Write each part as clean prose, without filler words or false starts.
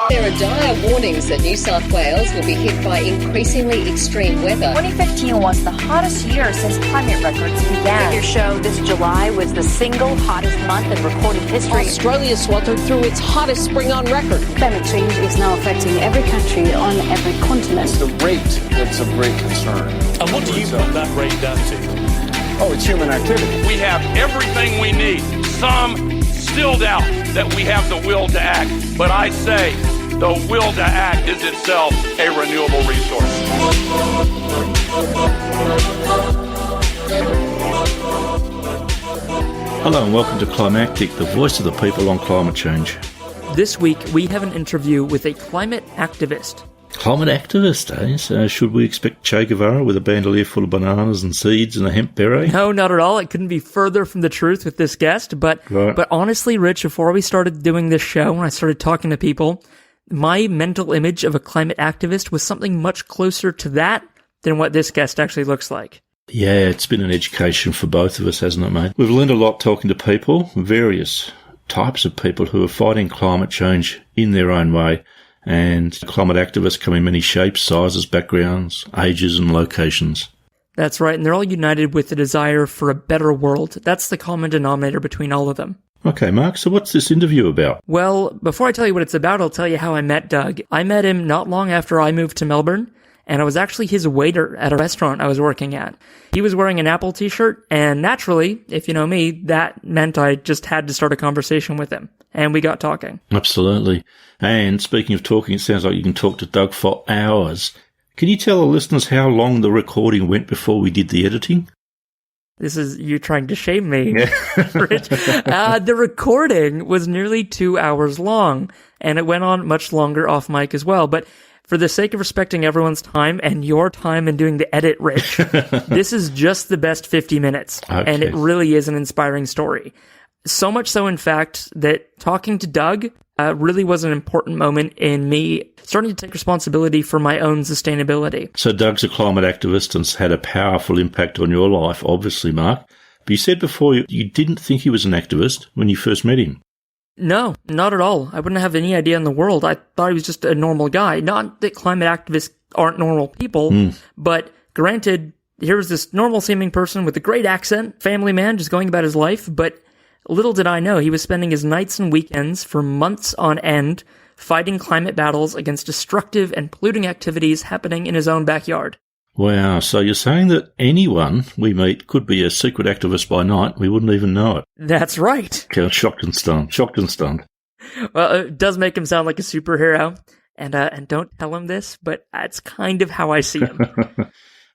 There are dire warnings that New South Wales will be hit by increasingly extreme weather. 2015 was the hottest year since climate records began. Figures show this July was the single hottest month in recorded history. Australia sweltered through its hottest spring on record. Climate change is now affecting every country on every continent. It's the rate that's of great concern. And what do you put that rate down to? Oh, it's human activity. We have everything we need. Some still doubt that we have the will to act, but I say the will to act is itself a renewable resource. Hello and welcome to Climactic, the voice of the people on climate change. This week we have an interview with a climate activist. Climate activist, eh? So should we expect Che Guevara with a bandolier full of bananas and seeds and a hemp beret? No, not at all. It couldn't be further from the truth with this guest. But honestly, Rich, before we started doing this show, when I started talking to people, my mental image of a climate activist was something much closer to that than what this guest actually looks like. Yeah, it's been an education for both of us, hasn't it, mate? We've learned a lot talking to people, various types of people who are fighting climate change in their own way. And climate activists come in many shapes, sizes, backgrounds, ages and locations. That's right, and they're all united with the desire for a better world. That's the common denominator between all of them. Okay, Mark, so what's this interview about? Well, before I tell you what it's about, I'll tell you how I met Doug. I met him not long after I moved to Melbourne, and I was actually his waiter at a restaurant I was working at. He was wearing an Apple t-shirt, and naturally, if you know me, that meant I just had to start a conversation with him. And we got talking. Absolutely. And speaking of talking, it sounds like you can talk to Doug for hours. Can you tell the listeners how long the recording went before we did the editing? This is you trying to shame me, Rich. The recording was nearly 2 hours long, and it went on much longer off mic as well. But for the sake of respecting everyone's time and your time in doing the edit, Rich, this is just the best 50 minutes. Okay. And it really is an inspiring story. So much so, in fact, that talking to Doug really was an important moment in me starting to take responsibility for my own sustainability. So Doug's a climate activist and has had a powerful impact on your life, obviously, Mark. But you said before you didn't think he was an activist when you first met him. No, not at all. I wouldn't have any idea in the world. I thought he was just a normal guy. Not that climate activists aren't normal people, but granted, here was this normal-seeming person with a great accent, family man, just going about his life, but little did I know he was spending his nights and weekends for months on end fighting climate battles against destructive and polluting activities happening in his own backyard. Wow, so you're saying that anyone we meet could be a secret activist by night, we wouldn't even know it. That's right. Okay, shocked and stunned. Well, it does make him sound like a superhero, and don't tell him this, but that's kind of how I see him.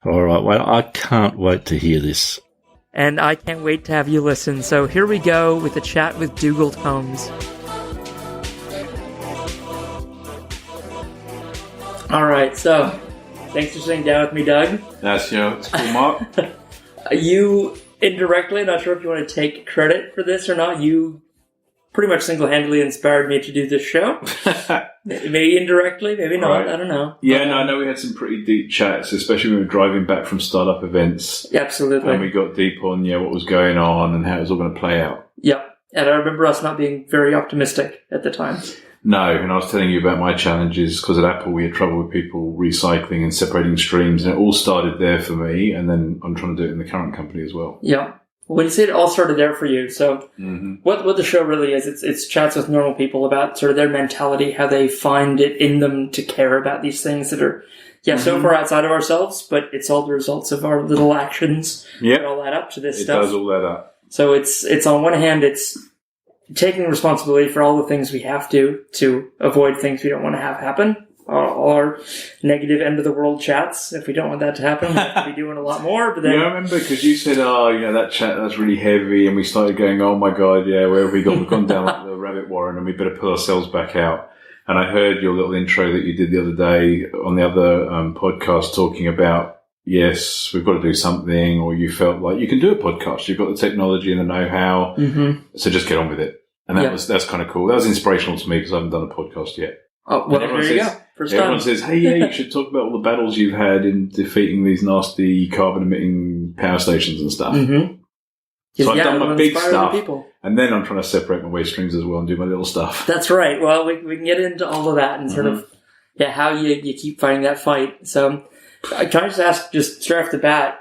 All right, well, I can't wait to hear this. And I can't wait to have you listen. So here we go with a chat with Dugald Holmes. All right, so thanks for sitting down with me, Doug. That's, it's cool, Mark. You indirectly, not sure if you want to take credit for this or not, you pretty much single-handedly inspired me to do this show. Maybe indirectly, maybe not, right. I don't know. Yeah, no, I know we had some pretty deep chats, especially when we were driving back from startup events. Absolutely. And we got deep on what was going on and how it was all going to play out. Yeah, and I remember us not being very optimistic at the time. No, and I was telling you about my challenges because at Apple we had trouble with people recycling and separating streams, and it all started there for me, and then I'm trying to do it in the current company as well. Yeah. When you say it all started there for you, so what the show really is, it's chats with normal people about sort of their mentality, how they find it in them to care about these things that are, so far outside of ourselves, but it's all the results of our little actions that all add up to this stuff. It does all add up. So it's on one hand, it's taking responsibility for all the things we have to avoid things we don't want to have happen. All our negative end of the world chats. If we don't want that to happen, we have to be doing a lot more. But then, I remember because you said, that chat, that's really heavy. And we started going, oh my God, where have we gone? We've gone down like the rabbit warren and we better pull ourselves back out. And I heard your little intro that you did the other day on the other podcast talking about, yes, we've got to do something, or you felt like you can do a podcast. You've got the technology and the know-how. So just get on with it. And that's kind of cool. That was inspirational to me because I haven't done a podcast yet. Oh, well, there you go. Everyone says, hey, you should talk about all the battles you've had in defeating these nasty carbon-emitting power stations and stuff. So I've done my big stuff, people. and then I'm trying to separate my waste streams as well and do my little stuff. That's right. Well, we can get into all of that and sort of how you keep fighting that fight. So can I just ask, just straight off the bat,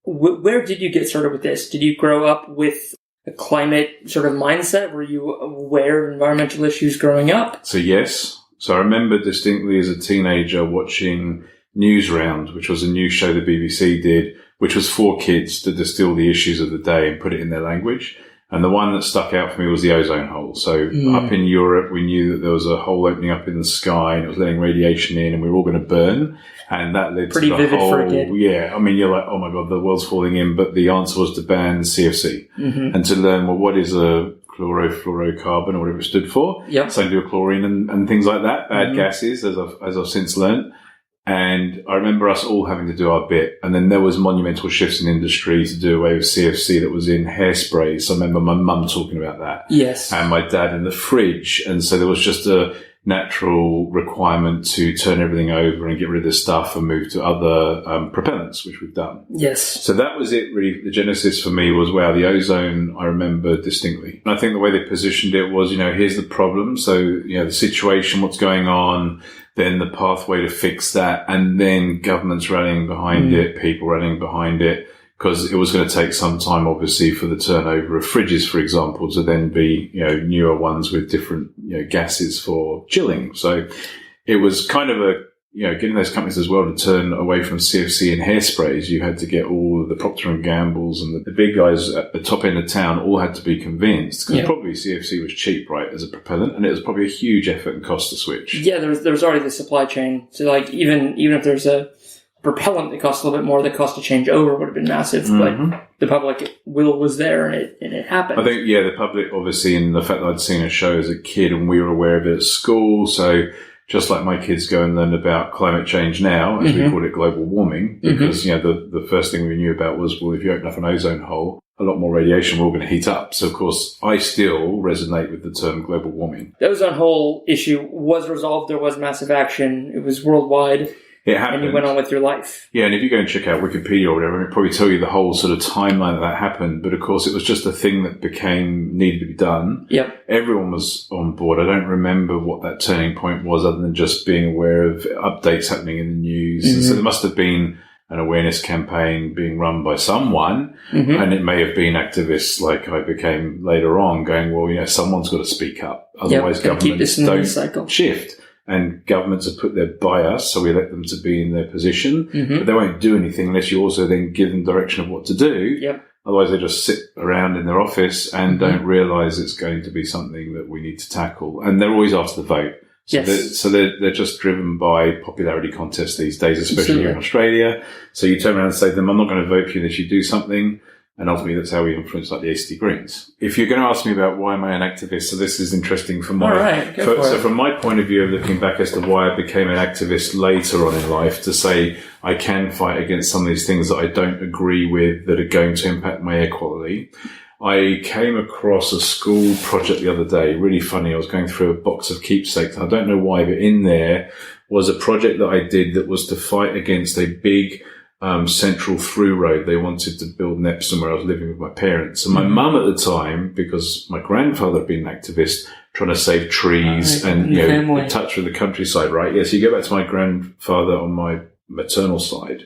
where did you get started with this? Did you grow up with a climate sort of mindset? Were you aware of environmental issues growing up? So yes. So I remember distinctly as a teenager watching Newsround, which was a news show the BBC did, which was for kids to distill the issues of the day and put it in their language. And the one that stuck out for me was the ozone hole. So up in Europe, we knew that there was a hole opening up in the sky and it was letting radiation in and we were all going to burn. And that led pretty to the vivid whole, for a kid. Yeah. I mean, you're like, oh my God, the world's falling in. But the answer was to ban CFC and to learn, well, what is a chlorofluorocarbon or whatever it stood for? Yep. Same to a chlorine and things like that, bad gases, as I've since learned. And I remember us all having to do our bit. And then there was monumental shifts in industry to do away with CFC that was in hairspray. So I remember my mum talking about that. Yes. And my dad in the fridge. And so there was just a natural requirement to turn everything over and get rid of this stuff and move to other propellants, which we've done. Yes. So that was it, really. The genesis for me was, wow, the ozone, I remember distinctly. And I think the way they positioned it was, here's the problem. So, the situation, what's going on, then the pathway to fix that, and then governments rallying behind it, people rallying behind it, because it was going to take some time, obviously, for the turnover of fridges, for example, to then be, newer ones with different, gases for chilling. So it was kind of getting those companies as well to turn away from CFC and hairsprays. You had to get all of the Procter & Gamble's and the big guys at the top end of town all had to be convinced, because probably CFC was cheap, right, as a propellant, and it was probably a huge effort and cost to switch. Yeah, there's already the supply chain. So like even if there's a propellant that costs a little bit more, the cost to change over would have been massive, but the public will was there and it happened. I think, the public, obviously, and the fact that I'd seen a show as a kid and we were aware of it at school, so just like my kids go and learn about climate change now, as we call it global warming, because, the first thing we knew about was, well, if you open up an ozone hole, a lot more radiation, we're all going to heat up. So, of course, I still resonate with the term global warming. The ozone hole issue was resolved. There was massive action. It was worldwide. It happened. And you went on with your life. Yeah, and if you go and check out Wikipedia or whatever, it'll probably tell you the whole sort of timeline that happened. But of course, it was just a thing that needed to be done. Yep. Everyone was on board. I don't remember what that turning point was, other than just being aware of updates happening in the news. And so there must have been an awareness campaign being run by someone, and it may have been activists like I became later on, going, well, someone's got to speak up. Otherwise, governments don't shift. And governments have put there by us, so we elect them to be in their position. But they won't do anything unless you also then give them direction of what to do. Yep. Otherwise, they just sit around in their office and don't realise it's going to be something that we need to tackle. And they're always after the vote. So they're just driven by popularity contests these days, especially here in Australia. So you turn around and say to them, I'm not going to vote for you unless you do something. And ultimately, that's how we influence like the ACT Greens. If you're going to ask me about why am I an activist, so this is interesting from from my point of view of looking back as to why I became an activist later on in life, to say I can fight against some of these things that I don't agree with that are going to impact my air quality. I came across a school project the other day, really funny. I was going through a box of keepsakes. I don't know why, but in there was a project that I did that was to fight against a big central through road. They wanted to build in Epsom, where I was living with my parents. And my mum at the time, because my grandfather had been an activist trying to save trees and, in touch with the countryside, right? Yes, you go back to my grandfather on my maternal side.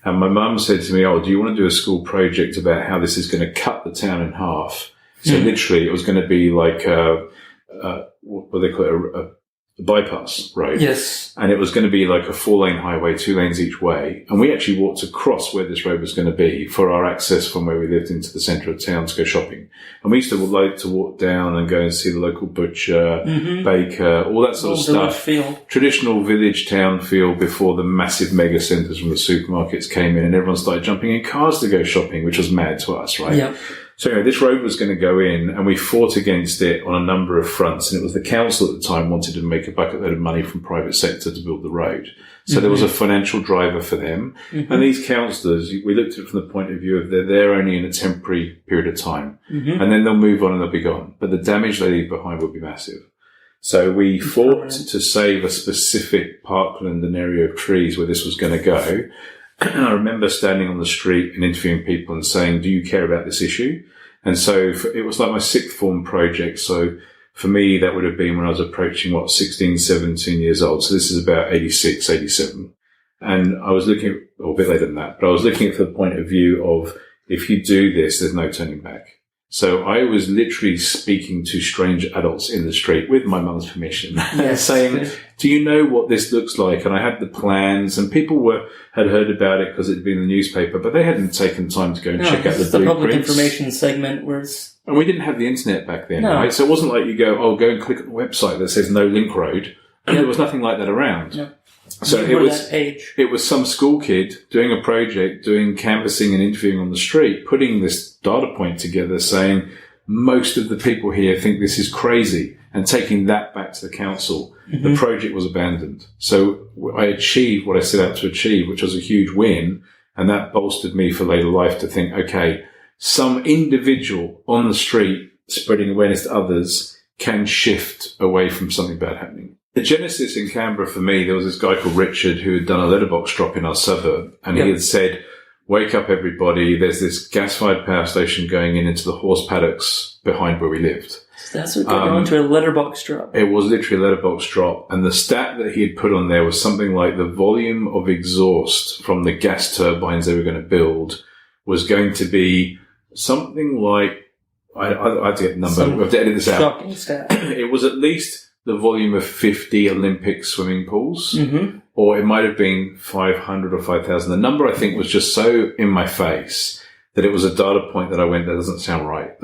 And my mum said to me, do you want to do a school project about how this is going to cut the town in half? So literally it was going to be like what they call it, a bypass road. Yes. And it was going to be like a 4-lane highway, 2 lanes each way. And we actually walked across where this road was going to be for our access from where we lived into the centre of town to go shopping. And we used to like to walk down and go and see the local butcher, baker, all that sort of stuff. Feel. Traditional village town feel before the massive mega centres from the supermarkets came in and everyone started jumping in cars to go shopping, which was mad to us, right? Yeah. So anyway, this road was going to go in and we fought against it on a number of fronts. And it was the council at the time wanted to make a bucket load of money from private sector to build the road. So there was a financial driver for them. And these councillors, we looked at it from the point of view of they're there only in a temporary period of time. And then they'll move on and they'll be gone. But the damage they leave behind will be massive. So we fought to save a specific parkland and area of trees where this was going to go. And I remember standing on the street and interviewing people and saying, do you care about this issue? And so it was like my sixth form project. So for me, that would have been when I was approaching, 16, 17 years old. So this is about 86, 87. And I was looking, or a bit later than that, but I was looking at the point of view of, if you do this, there's no turning back. So I was literally speaking to strange adults in the street with my mum's permission, saying, do you know what this looks like? And I had the plans, and people had heard about it because it had been in the newspaper, but they hadn't taken time to go and check out the public blueprints. information segment was... And we didn't have the internet back then, right? So it wasn't like you go and click on the website that says no link road. And there was nothing like that around. No. So it was some school kid doing a project, doing canvassing and interviewing on the street, putting this data point together saying, most of the people here think this is crazy, and taking that back to the council. Mm-hmm. The project was abandoned. So I achieved what I set out to achieve, which was a huge win. And that bolstered me for later life to think, okay, some individual on the street spreading awareness to others can shift away from something bad happening. The genesis in Canberra for me, there was this guy called Richard who had done a letterbox drop in our suburb, and he had said, wake up everybody, there's this gas-fired power station going into the horse paddocks behind where we lived. So that's what got on to a letterbox drop. It was literally a letterbox drop, and the stat that he had put on there was something like the volume of exhaust from the gas turbines they were going to build was going to be something like, I have to get the number, we have to edit this out. Shocking stat. It was at least the volume of 50 Olympic swimming pools, or it might have been 500 or 5,000. The number, I think, was just so in my face that it was a data point that I went, that doesn't sound right.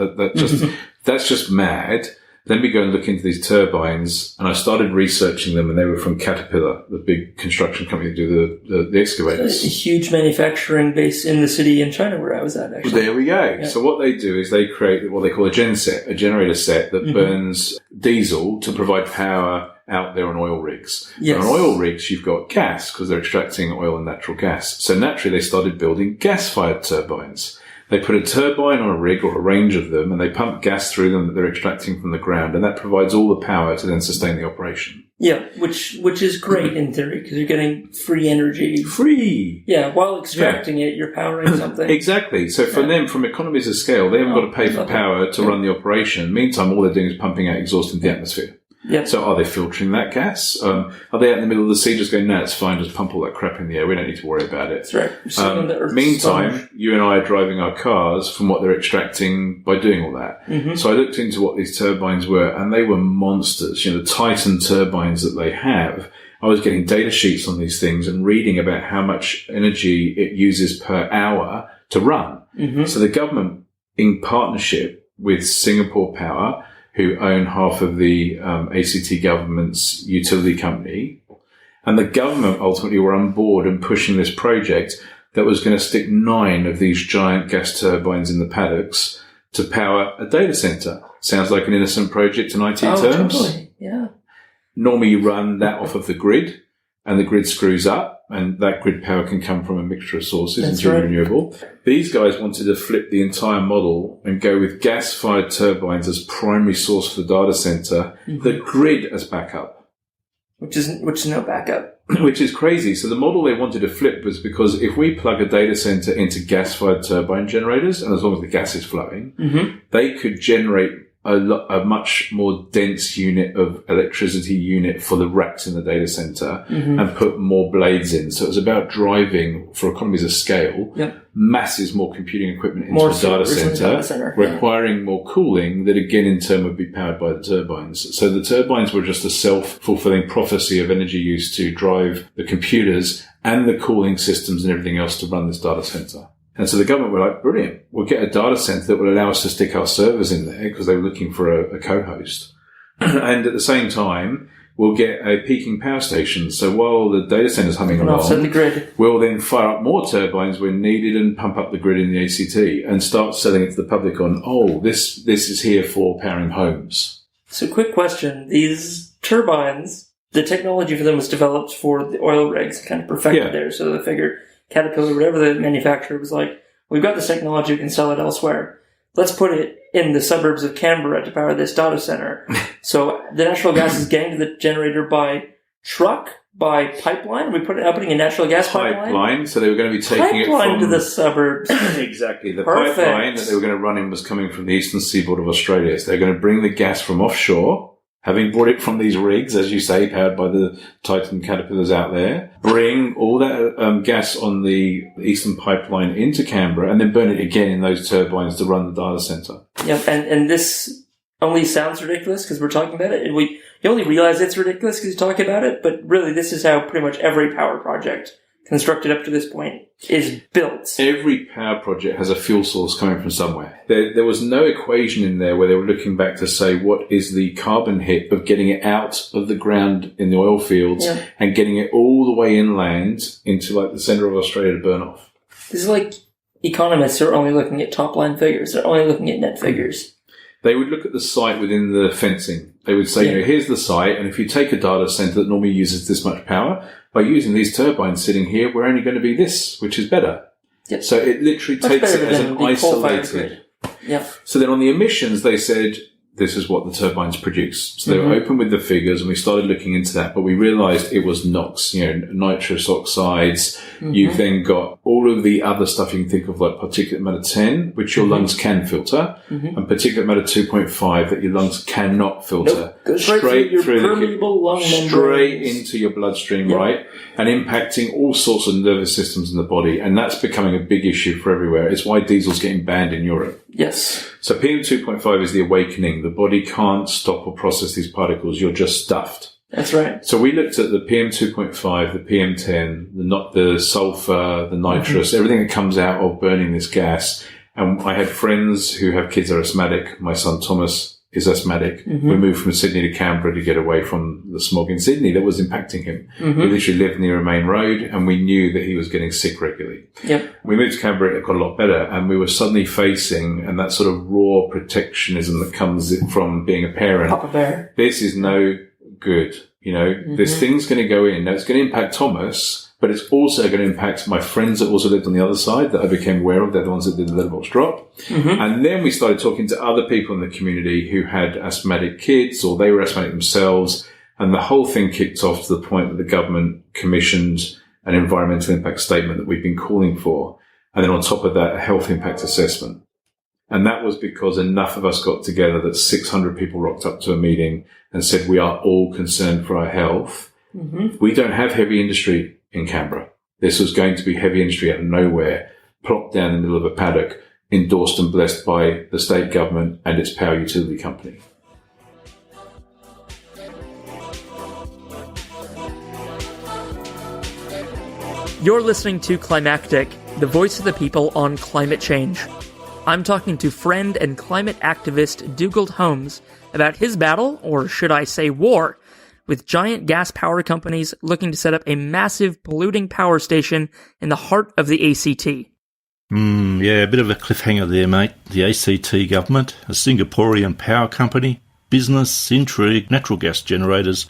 That's just mad. Let me go and look into these turbines, and I started researching them, and they were from Caterpillar, the big construction company that do the excavators. A huge manufacturing base in the city in China where I was at, actually. Well, there we go. Yeah. So what they do is they create what they call a genset, a generator set that burns diesel to provide power out there on oil rigs. Yes. And on oil rigs, you've got gas because they're extracting oil and natural gas. So naturally, they started building gas-fired turbines. They put a turbine on a rig or a range of them, and they pump gas through them that they're extracting from the ground, and that provides all the power to then sustain the operation. Yeah, which is great in theory, because you're getting free energy. Free! Yeah, while extracting it, you're powering something. Exactly. So for them, from economies of scale, they haven't got to pay for power to run the operation. Meantime, all they're doing is pumping out exhaust into the atmosphere. Yep. So are they filtering that gas? Are they out in the middle of the sea just going, no, it's fine, just pump all that crap in the air, we don't need to worry about it. That's right. Meantime, you and I are driving our cars from what they're extracting by doing all that. Mm-hmm. So I looked into what these turbines were, and they were monsters. The Titan turbines that they have. I was getting data sheets on these things and reading about how much energy it uses per hour to run. Mm-hmm. So the government, in partnership with Singapore Power, who own half of the ACT government's utility company. And the government ultimately were on board and pushing this project that was going to stick 9 of these giant gas turbines in the paddocks to power a data center. Sounds like an innocent project in IT terms. Totally. Yeah. Normally you run that off of the grid, and the grid screws up, and that grid power can come from a mixture of sources, including renewable. These guys wanted to flip the entire model and go with gas-fired turbines as primary source for the data center, the grid as backup. Which is no backup. Which is crazy. So the model they wanted to flip was because if we plug a data center into gas-fired turbine generators, and as long as the gas is flowing, they could generate a much more dense unit of electricity unit for the racks in the data center and put more blades in. So it was about driving, for economies of scale, masses more computing equipment into the data center, requiring more cooling that again in turn would be powered by the turbines. So the turbines were just a self-fulfilling prophecy of energy use to drive the computers and the cooling systems and everything else to run this data center. And so the government were like, brilliant, we'll get a data center that will allow us to stick our servers in there because they were looking for a co-host. And at the same time, we'll get a peaking power station. So while the data center's humming along, the grid. We'll then fire up more turbines when needed and pump up the grid in the ACT and start selling it to the public on, this is here for powering homes. So quick question, these turbines, the technology for them was developed for the oil rigs, kind of perfected there, so they figured Caterpillar, whatever the manufacturer, was like, we've got this technology, we can sell it elsewhere. Let's put it in the suburbs of Canberra to power this data center. So the natural gas is getting to the generator by truck by pipeline? Are we putting a natural gas pipeline? So they were going to be taking pipeline it from to the suburbs. Exactly. The Perfect. pipeline that they were going to run in was coming from the eastern seaboard of Australia. So they're going to bring the gas from offshore, having brought it from these rigs, as you say, powered by the Titan Caterpillars out there, bring all that gas on the eastern pipeline into Canberra and then burn it again in those turbines to run the data centre. Yeah, and this only sounds ridiculous because we're talking about it, and you only realize it's ridiculous because you talk about it, but really this is how pretty much every power project constructed up to this point is built. Every power project has a fuel source coming from somewhere. There was no equation in there where they were looking back to say what is the carbon hit of getting it out of the ground in the oil fields and getting it all the way inland into like the centre of Australia to burn off. This is like economists are only looking at top line figures. They're only looking at net figures. They would look at the site within the fencing. They would say, here's the site, and if you take a data centre that normally uses this much power, by using these turbines sitting here, we're only going to be this, which is better. Yep. So it literally takes it as an isolated. Yeah. So then on the emissions, they said, this is what the turbines produce. So they were open with the figures, and we started looking into that, but we realised it was NOx, nitrous oxides. You've then got all of the other stuff you can think of, like particulate matter 10, which your lungs can filter, and particulate matter 2.5 that your lungs cannot filter. Nope. Straight through your permeable lung membranes. Straight into your bloodstream, right? And impacting all sorts of nervous systems in the body. And that's becoming a big issue for everywhere. It's why diesel's getting banned in Europe. Yes. So PM2.5 is the awakening. The body can't stop or process these particles. You're just stuffed. That's right. So we looked at the PM2.5, the PM10, the sulfur, the nitrous, everything that comes out of burning this gas. And I had friends who have kids that are asthmatic. My son Thomas is asthmatic. We moved from Sydney to Canberra to get away from the smog in Sydney that was impacting him. We literally lived near a main road, and we knew that he was getting sick regularly. Yep. We moved to Canberra, it got a lot better, and we were suddenly facing, and that sort of raw protectionism that comes from being a parent. Papa Bear. This is no good. This thing's going to go in. Now, it's going to impact Thomas, but it's also going to impact my friends that also lived on the other side that I became aware of. They're the ones that did the letterbox drop. And then we started talking to other people in the community who had asthmatic kids or they were asthmatic themselves. And the whole thing kicked off to the point that the government commissioned an environmental impact statement that we've been calling for. And then on top of that, a health impact assessment. And that was because enough of us got together that 600 people rocked up to a meeting and said, we are all concerned for our health. We don't have heavy industry in Canberra. This was going to be heavy industry out of nowhere, plopped down in the middle of a paddock, endorsed and blessed by the state government and its power utility company. You're listening to Climactic, the voice of the people on climate change. I'm talking to friend and climate activist Dugald Holmes about his battle, or should I say war, with giant gas power companies looking to set up a massive polluting power station in the heart of the ACT. Yeah, a bit of a cliffhanger there, mate. The ACT government, a Singaporean power company, business, intrigue, natural gas generators.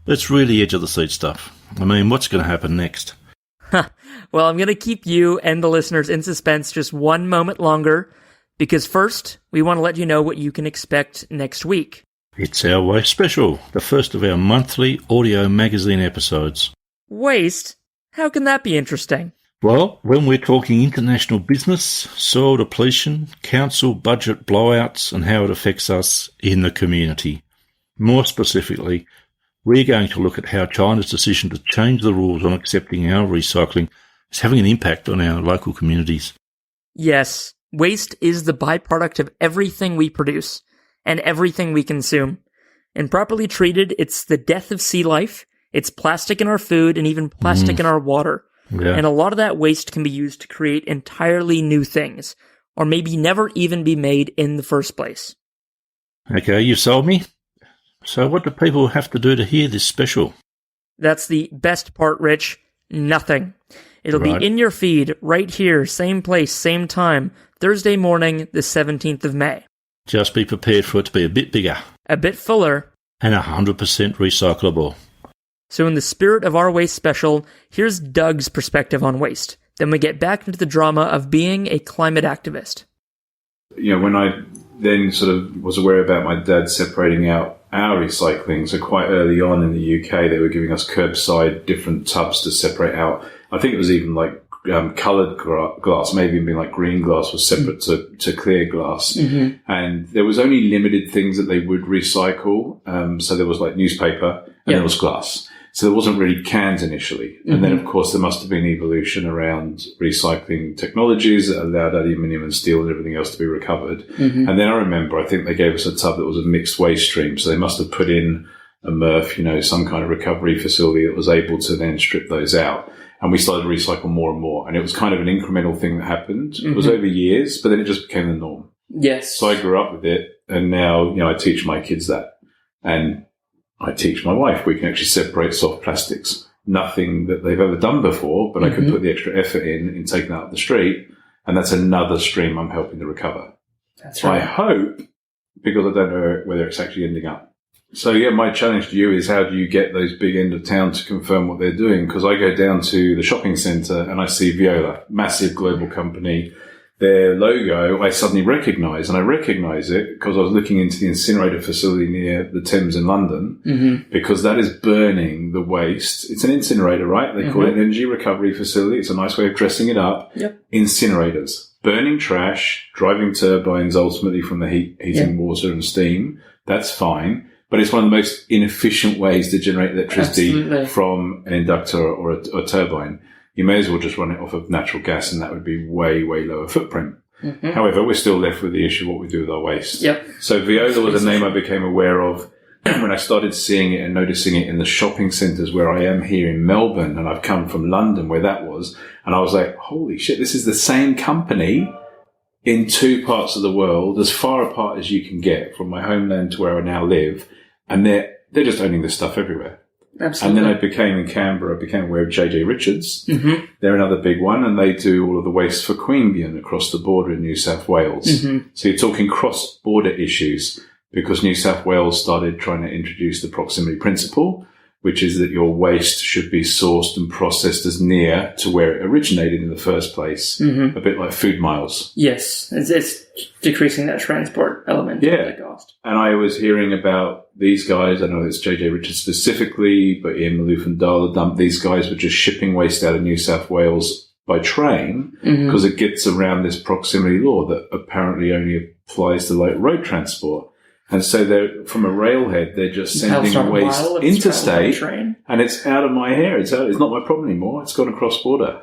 It's really edge-of-the-seat stuff. I mean, what's going to happen next? Well, I'm going to keep you and the listeners in suspense just one moment longer, because first, we want to let you know what you can expect next week. It's our Waste Special, the first of our monthly audio magazine episodes. Waste? How can that be interesting? Well, when we're talking international business, soil depletion, council budget blowouts, and how it affects us in the community. More specifically, we're going to look at how China's decision to change the rules on accepting our recycling is having an impact on our local communities. Yes, waste is the byproduct of everything we produce and everything we consume. And properly treated, it's the death of sea life, it's plastic in our food, and even plastic in our water. Yeah. And a lot of that waste can be used to create entirely new things, or maybe never even be made in the first place. Okay, you sold me. So what do people have to do to hear this special? That's the best part, Rich. Nothing. It'll Right. be in your feed, right here, same place, same time, Thursday morning, the 17th of May. Just be prepared for it to be a bit bigger. A bit fuller. And 100% recyclable. So in the spirit of our waste special, here's Doug's perspective on waste. Then we get back into the drama of being a climate activist. When I then sort of was aware about my dad separating out our recycling. So quite early on in the UK, they were giving us curbside different tubs to separate out. I think it was even like coloured glass, maybe even like green glass was separate to clear glass. And there was only limited things that they would recycle. So there was like newspaper and there was glass. So there wasn't really cans initially. And then, of course, there must have been evolution around recycling technologies that allowed aluminium and steel and everything else to be recovered. And then I remember, I think they gave us a tub that was a mixed waste stream. So they must have put in a MRF, some kind of recovery facility that was able to then strip those out. And we started to recycle more and more. And it was kind of an incremental thing that happened. It was over years, but then it just became the norm. Yes. So I grew up with it. And now, I teach my kids that. And I teach my wife we can actually separate soft plastics. Nothing that they've ever done before, but I could put the extra effort in taking that up the street, and that's another stream I'm helping to recover. That's right. I hope, because I don't know whether it's actually ending up. So, my challenge to you is how do you get those big end of town to confirm what they're doing? Because I go down to the shopping centre and I see Veolia, massive global company. Their logo I suddenly recognise, and I recognise it because I was looking into the incinerator facility near the Thames in London, because that is burning the waste. It's an incinerator, right? They call it an energy recovery facility. It's a nice way of dressing it up. Incinerators, burning trash, driving turbines ultimately from the heating water and steam. That's fine. But it's one of the most inefficient ways to generate electricity from an inductor or a turbine. You may as well just run it off of natural gas, and that would be way, way lower footprint. However, we're still left with the issue of what we do with our waste. So Veolia was a name I became aware of when I started seeing it and noticing it in the shopping centres where I am here in Melbourne, and I've come from London where that was. And I was like, holy shit, this is the same company in two parts of the world, as far apart as you can get from my homeland to where I now live. And they're just owning this stuff everywhere. Absolutely. And then I became aware of JJ Richards. They're another big one, and they do all of the waste for Queanbeyan across the border in New South Wales. So you're talking cross-border issues, because New South Wales started trying to introduce the proximity principle, which is that your waste should be sourced and processed as near to where it originated in the first place, a bit like food miles. Yes, it's decreasing that transport element of the cost. And I was hearing about these guys, I know it's JJ Richards specifically, but Ian Maloof and Darla Dump, these guys were just shipping waste out of New South Wales by train, because it gets around this proximity law that apparently only applies to like road transport. And so they're from a railhead, they're just sending waste interstate, and it's out of my hair. It's not my problem anymore. It's gone across border.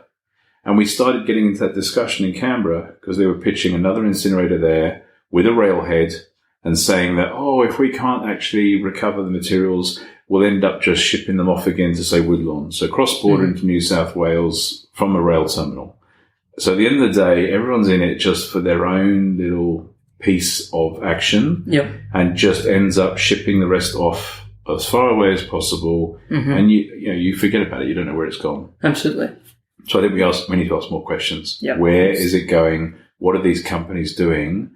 And we started getting into that discussion in Canberra because they were pitching another incinerator there with a railhead and saying that, if we can't actually recover the materials, we'll end up just shipping them off again to, say, Woodlawn. So cross-border into New South Wales from a rail terminal. So at the end of the day, everyone's in it just for their own little piece of action, and just ends up shipping the rest off as far away as possible, and you forget about it. You don't know where it's gone. Absolutely. So I think we need to ask more questions. Where is it going? What are these companies doing?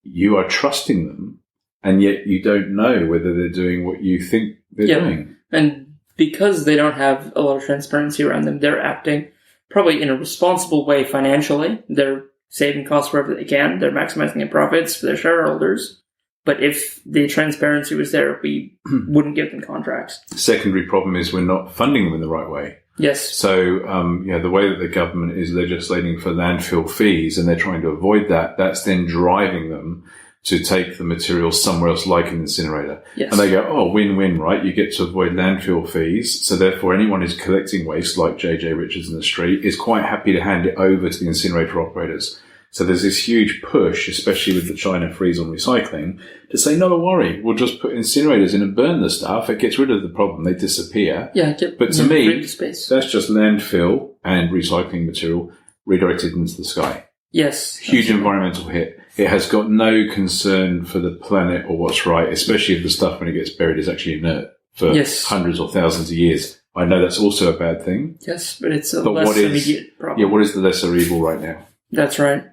You are trusting them, and yet you don't know whether they're doing what you think they're doing. And because they don't have a lot of transparency around them, they're acting probably in a responsible way financially. They're saving costs wherever they can. They're maximizing their profits for their shareholders. But if the transparency was there, we wouldn't give them contracts. The secondary problem is we're not funding them in the right way. Yes. So, the way that the government is legislating for landfill fees, and they're trying to avoid that, that's then driving them to take the material somewhere else, like an incinerator. Yes. And they go, win-win, right? You get to avoid landfill fees. So therefore, anyone who's collecting waste, like JJ Richards in the street, is quite happy to hand it over to the incinerator operators. So there's this huge push, especially with the China freeze on recycling, to say, no, don't worry, we'll just put incinerators in and burn the stuff. It gets rid of the problem. They disappear. But to me, that's just landfill and recycling material redirected into the sky. Yes. Huge environmental hit. It has got no concern for the planet or what's right, especially if the stuff, when it gets buried, is actually inert for hundreds or thousands of years. I know that's also a bad thing. Yes, but it's a less immediate problem. Yeah, what is the lesser evil right now? That's right.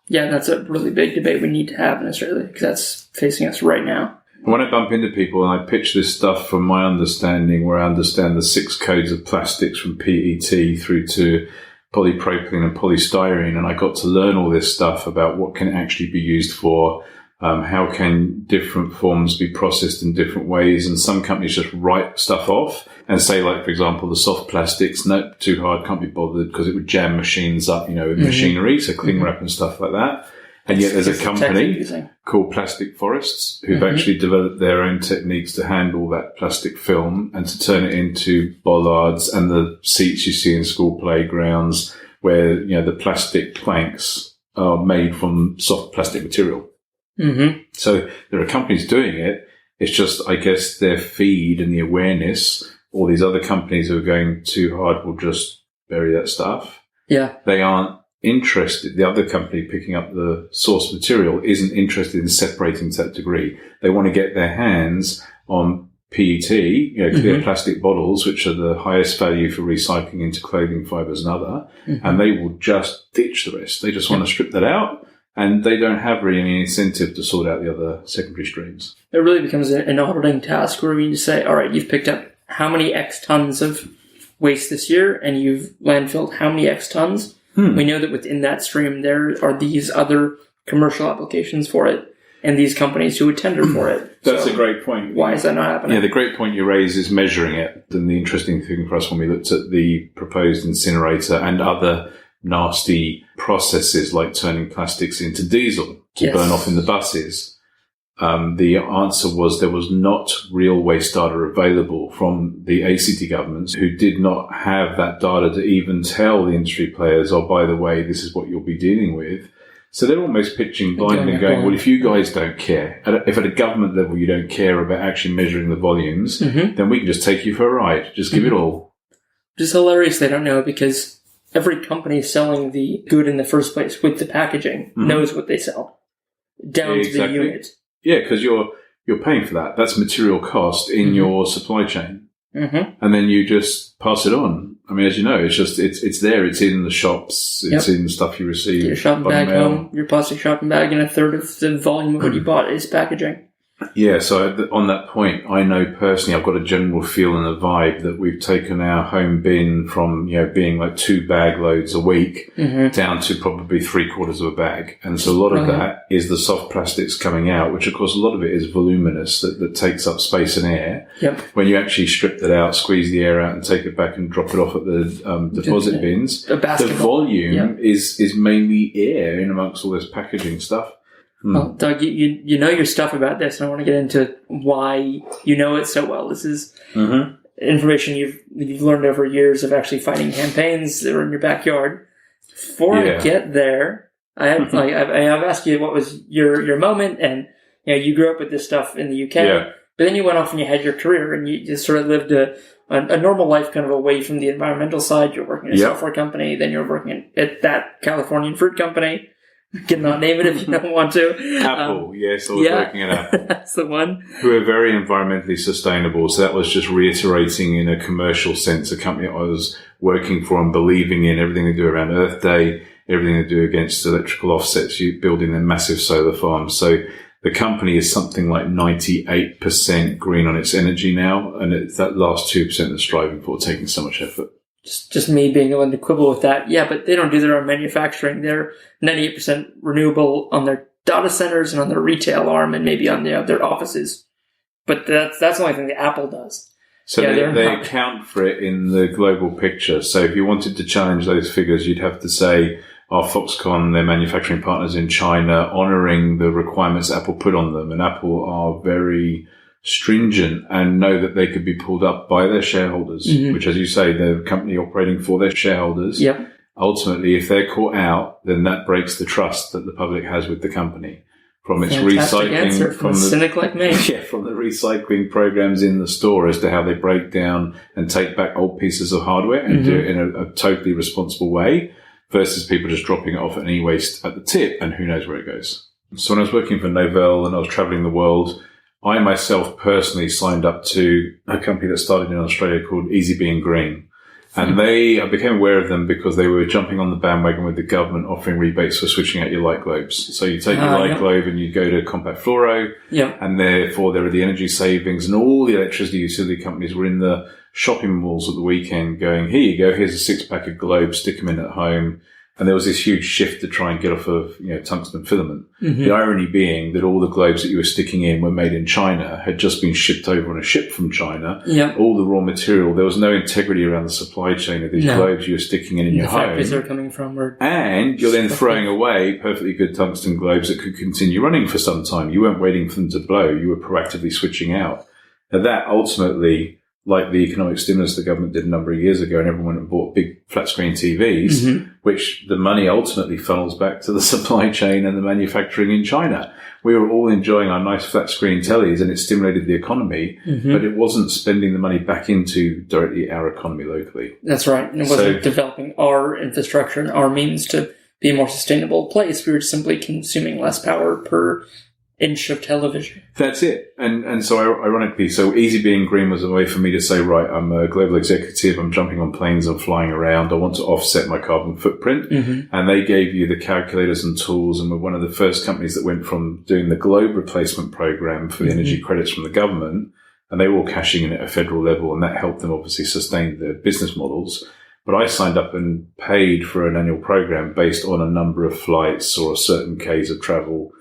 Yeah, that's a really big debate we need to have in Australia, because that's facing us right now. When I bump into people and I pitch this stuff from my understanding, where I understand the 6 codes of plastics from PET through to polypropylene and polystyrene, and I got to learn all this stuff about what can actually be used for How can different forms be processed in different ways? And some companies just write stuff off and say, like, for example, the soft plastics, no, too hard, can't be bothered because it would jam machines up, with machinery, so cling wrap and stuff like that. And yet there's a company called Plastic Forests who've actually developed their own techniques to handle that plastic film and to turn it into bollards and the seats you see in school playgrounds where, the plastic planks are made from soft plastic material. Mm-hmm. So there are companies doing it. It's just, I guess, their feed and the awareness, all these other companies who are going too hard will just bury that stuff. Yeah. They aren't interested. The other company picking up the source material isn't interested in separating to that degree. They want to get their hands on PET, clear plastic bottles, which are the highest value for recycling into clothing fibers and other, and they will just ditch the rest. They just want to strip that out, and they don't have really any incentive to sort out the other secondary streams. It really becomes an auditing task where you say, all right, you've picked up how many X tons of waste this year, and you've landfilled how many X tons. We know that within that stream, there are these other commercial applications for it and these companies who would tender for it. That's a great point. Why is that not happening? Yeah, the great point you raise is measuring it. And the interesting thing for us when we looked at the proposed incinerator and other nasty processes like turning plastics into diesel to burn off in the buses, the answer was there was not real waste data available from the ACT governments who did not have that data to even tell the industry players, oh, by the way, this is what you'll be dealing with. So they're almost pitching blind and going, well, if you guys don't care, if at a government level you don't care about actually measuring the volumes, then we can just take you for a ride. Just give it all. Which is hilarious they don't know because every company selling the good in the first place with the packaging knows what they sell down to the unit. Yeah, because you're paying for that. That's material cost in your supply chain. And then you just pass it on. I mean, as you know, it's there. It's in the shops. It's in stuff you receive. Get your shopping bag home, your plastic shopping bag, and a third of the volume of what you bought is packaging. Yeah, so on that point, I know personally I've got a general feel and a vibe that we've taken our home bin from, being like 2 bag loads a week down to probably 3/4 of a bag. And so a lot of that is the soft plastics coming out, which of course a lot of it is voluminous that takes up space and air. When you actually strip that out, squeeze the air out and take it back and drop it off at the deposit bins, the volume is mainly air in amongst all this packaging stuff. Well, Doug, you know your stuff about this, and I want to get into why you know it so well. This is information you've learned over years of actually fighting campaigns that are in your backyard. Before I get there, I have I've asked you what was your moment, and you grew up with this stuff in the UK, but then you went off and you had your career, and you just sort of lived a normal life, kind of away from the environmental side. You're working at a software company, then you're working at that Californian fruit company. Can not name it if you don't want to. Apple, yes, I was working at Apple. That's the one. Who are very environmentally sustainable. So that was just reiterating in a commercial sense a company I was working for and believing in everything they do around Earth Day, everything they do against electrical offsets, building their massive solar farms. So the company is something like 98% green on its energy now, and it's that last 2% that's striving for, taking so much effort. Just me being able to quibble with that. Yeah, but they don't do their own manufacturing. They're 98% renewable on their data centers and on their retail arm and maybe on their offices. But that's the only thing that Apple does. So they account for it in the global picture. So if you wanted to challenge those figures, you'd have to say, are Foxconn, their manufacturing partners in China, honouring the requirements Apple put on them? And Apple are very stringent and know that they could be pulled up by their shareholders, which, as you say, they're a company operating for their shareholders. Ultimately, if they're caught out, then that breaks the trust that the public has with the company. From its recycling, from a cynic like me. From the recycling programs in the store as to how they break down and take back old pieces of hardware and do it in a totally responsible way, versus people just dropping it off at any waste at the tip, and who knows where it goes. So when I was working for Novell and I was traveling the world, I myself personally signed up to a company that started in Australia called Easy Being Green. And I became aware of them because they were jumping on the bandwagon with the government offering rebates for switching out your light globes. So you take your light globe and you go to compact fluoro, and therefore there are the energy savings, and all the electricity utility companies were in the shopping malls at the weekend going, here you go, here's a 6-pack of globes, stick them in at home. And there was this huge shift to try and get off of, tungsten filament. The irony being that all the globes that you were sticking in were made in China, had just been shipped over on a ship from China. Yep. All the raw material, there was no integrity around the supply chain of these globes you were sticking in your home. The factories they're coming from were... And you're then throwing away perfectly good tungsten globes that could continue running for some time. You weren't waiting for them to blow. You were proactively switching out. Now that ultimately, like the economic stimulus the government did a number of years ago, and everyone went and bought big flat screen TVs, which the money ultimately funnels back to the supply chain and the manufacturing in China. We were all enjoying our nice flat screen tellies and it stimulated the economy, but it wasn't spending the money back into directly our economy locally. That's right. And it wasn't developing our infrastructure and our means to be a more sustainable place. We were simply consuming less power per inch of television. That's it. And so ironically, so Easy Being Green was a way for me to say, right, I'm a global executive, I'm jumping on planes, I'm flying around, I want to offset my carbon footprint. And they gave you the calculators and tools, and were one of the first companies that went from doing the globe replacement program for the energy credits from the government, and they were all cashing in at a federal level, and that helped them obviously sustain their business models. But I signed up and paid for an annual program based on a number of flights or a certain Ks of travel.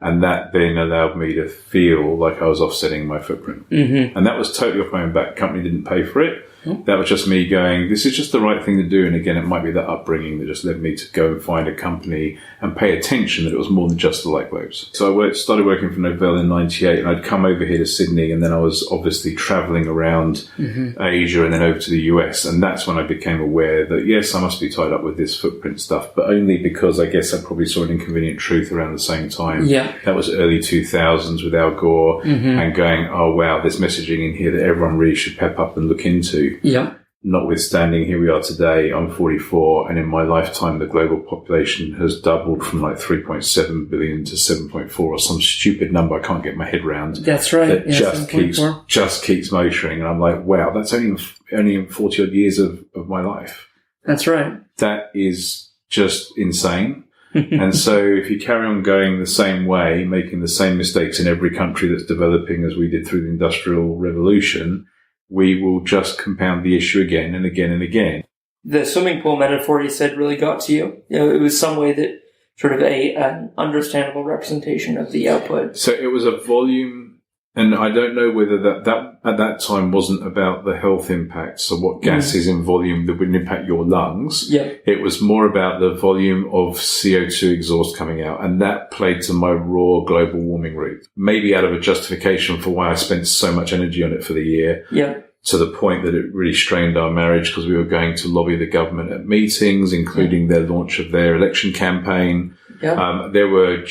And that then allowed me to feel like I was offsetting my footprint. And that was totally off my own back. Company didn't pay for it. That was just me going, this is just the right thing to do. And again, it might be that upbringing that just led me to go and find a company and pay attention that it was more than just the light globes. So I started working for Novell in 98, and I'd come over here to Sydney, and then I was obviously traveling around Asia and then over to the US. And that's when I became aware that, yes, I must be tied up with this footprint stuff, but only because I guess I probably saw an inconvenient truth around the same time. That was early 2000s with Al Gore and going, oh, wow, there's messaging in here that everyone really should pep up and look into. Notwithstanding, here we are today, I'm 44, and in my lifetime, the global population has doubled from like 3.7 billion to 7.4 or some stupid number I can't get my head around. That's right. That just keeps motoring. And I'm like, wow, that's only 40 odd years of my life. That's right. That is just insane. And so if you carry on going the same way, making the same mistakes in every country that's developing as we did through the Industrial Revolution, we will just compound the issue again and again and again. The swimming pool metaphor you said really got to you. It was some way that sort of an understandable representation of the output. So it was a volume, and I don't know whether that at that time wasn't about the health impact. So what gases in volume that would impact your lungs. It was more about the volume of CO2 exhaust coming out. And that played to my raw global warming route. Maybe out of a justification for why I spent so much energy on it for the year. To the point that it really strained our marriage because we were going to lobby the government at meetings, including their launch of their election campaign. There were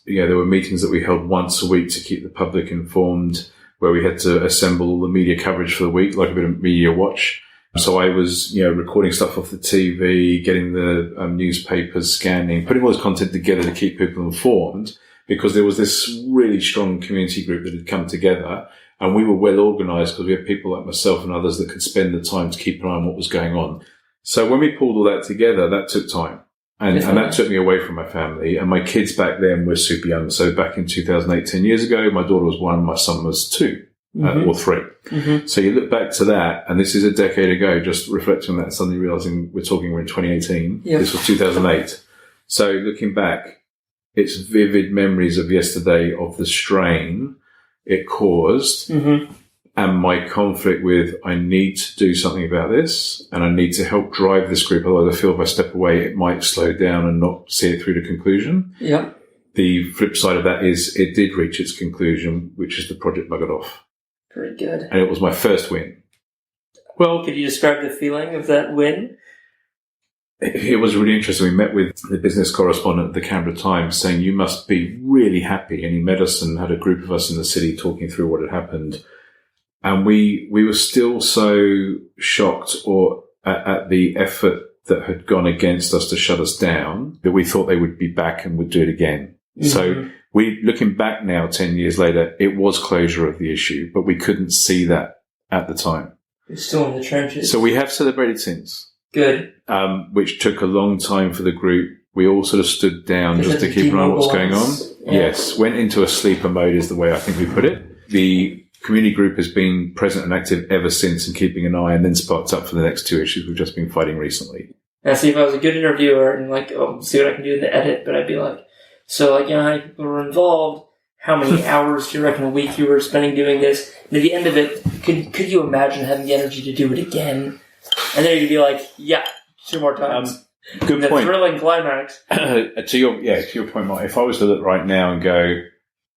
there were meetings that we held once a week to keep the public informed, where we had to assemble all the media coverage for the week, like a bit of media watch. So I was, recording stuff off the TV, getting the newspapers, scanning, putting all this content together to keep people informed, because there was this really strong community group that had come together. And we were well organised because we had people like myself and others that could spend the time to keep an eye on what was going on. So when we pulled all that together, that took time. And that took me away from my family. And my kids back then were super young. So back in 2008, 10 years ago, my daughter was 1, my son was 2 or 3. So you look back to that, and this is a decade ago, just reflecting on that, suddenly realising we're in 2018. This was 2008. So looking back, it's vivid memories of yesterday of the strain it caused, and my conflict with, I need to do something about this, and I need to help drive this group. Otherwise, I feel if I step away, it might slow down and not see it through to conclusion. The flip side of that is it did reach its conclusion, which is the project buggered off. Very good. And it was my first win. Well, could you describe the feeling of that win? It was really interesting. We met with the business correspondent at the Canberra Times saying, you must be really happy. And he met us and had a group of us in the city talking through what had happened. And we were still so shocked at the effort that had gone against us to shut us down that we thought they would be back and would do it again. So looking back now, 10 years later, it was closure of the issue, but we couldn't see that at the time. You're still in the trenches. So we have celebrated since. Good. Which took a long time for the group. We all sort of stood down just to keep an eye on what's going on. Yes, went into a sleeper mode is the way I think we put it. The community group has been present and active ever since and keeping an eye, and then sparked up for the next 2 issues we've just been fighting recently. And see if I was a good interviewer and like, oh, see what I can do in the edit. But I'd be like, so like, I were involved. How many hours do you reckon a week you were spending doing this? And at the end of it, could you imagine having the energy to do it again? And then you'd be like, yeah, 2 more times. Good the point. Thrilling climax. To your point, Mark, if I was to look right now and go,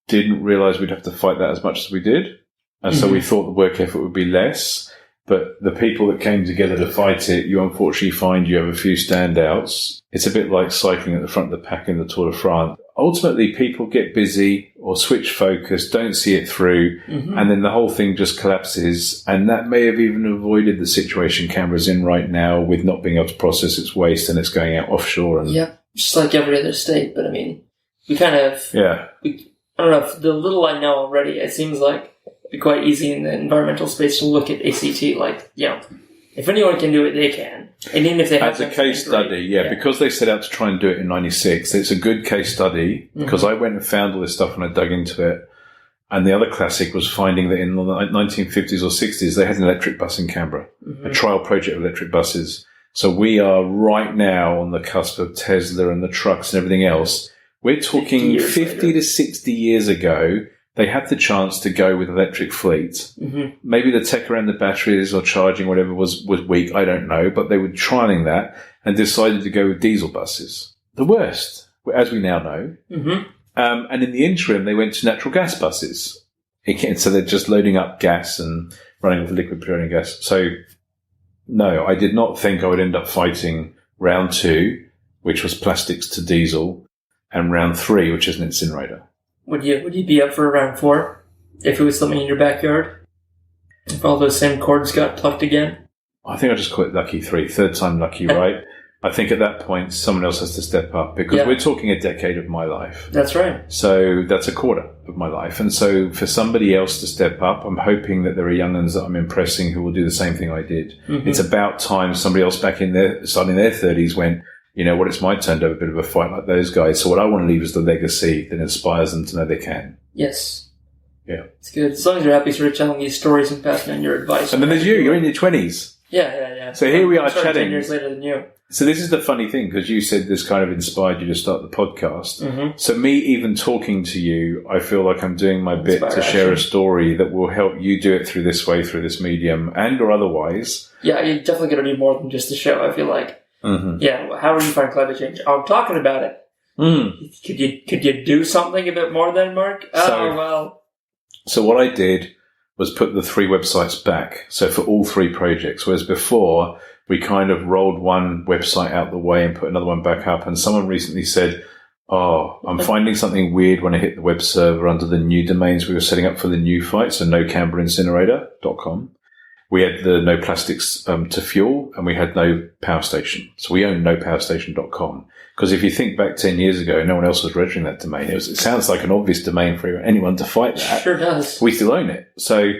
didn't realise we'd have to fight that as much as we did, and so we thought the work effort would be less, but the people that came together to fight it, you unfortunately find you have a few standouts. It's a bit like cycling at the front of the pack in the Tour de France. Ultimately, people get busy or switch focus, don't see it through, and then the whole thing just collapses. And that may have even avoided the situation Canberra's in right now with not being able to process its waste and it's going out offshore. And just like every other state. But I mean, we kind of, I don't know, if the little I know already, it seems like it'd be quite easy in the environmental space to look at ACT like, if anyone can do it, they can. And even if they have as a case study, because they set out to try and do it in 96, it's a good case study because I went and found all this stuff and I dug into it. And the other classic was finding that in the 1950s or 60s, they had an electric bus in Canberra, a trial project of electric buses. So we are right now on the cusp of Tesla and the trucks and everything else. We're talking 50 to 60 years ago. They had the chance to go with electric fleet. Maybe the tech around the batteries or charging, whatever, was weak. I don't know. But they were trialing that and decided to go with diesel buses. The worst, as we now know. And in the interim, they went to natural gas buses. So they're just loading up gas and running with liquid petroleum gas. So, no, I did not think I would end up fighting round 2, which was plastics to diesel, and round 3, which is an incinerator. Would you be up for round 4 if it was something in your backyard? If all those same cords got plucked again? I think I just call it lucky 3. Third time lucky, right? I think at that point, someone else has to step up because we're talking a decade of my life. That's right. So that's a quarter of my life. And so for somebody else to step up, I'm hoping that there are young'uns that I'm impressing who will do the same thing I did. It's about time somebody else back in starting their 30s went, you know what, it's my turn to have a bit of a fight like those guys. So what I want to leave is the legacy that inspires them to know they can. Yes. Yeah. It's good. As long as you're happy sort of telling these stories and passing on your advice. And then there's you. You're in your 20s. Yeah. So here we are chatting 10 years later than you. So this is the funny thing, because you said this kind of inspired you to start the podcast. So me even talking to you, I feel like I'm doing my bit to share a story that will help you do it through this way, through this medium, and or otherwise. Yeah, you're definitely going to do more than just a show, I feel like. Yeah, how would you find climate change? Oh, I'm talking about it. Could you do something a bit more then, Mark? So what I did was put the 3 websites back. So for all 3 projects, whereas before we kind of rolled one website out the way and put another one back up. And someone recently said, I'm finding something weird when I hit the web server under the new domains we were setting up for the new fight. So nocanberraincinerator.com. We had the no plastics to fuel, and we had no power station. So we own nopowerstation.com. Because if you think back 10 years ago, no one else was registering that domain. It sounds like an obvious domain for anyone to fight that. Sure does. We still own it. So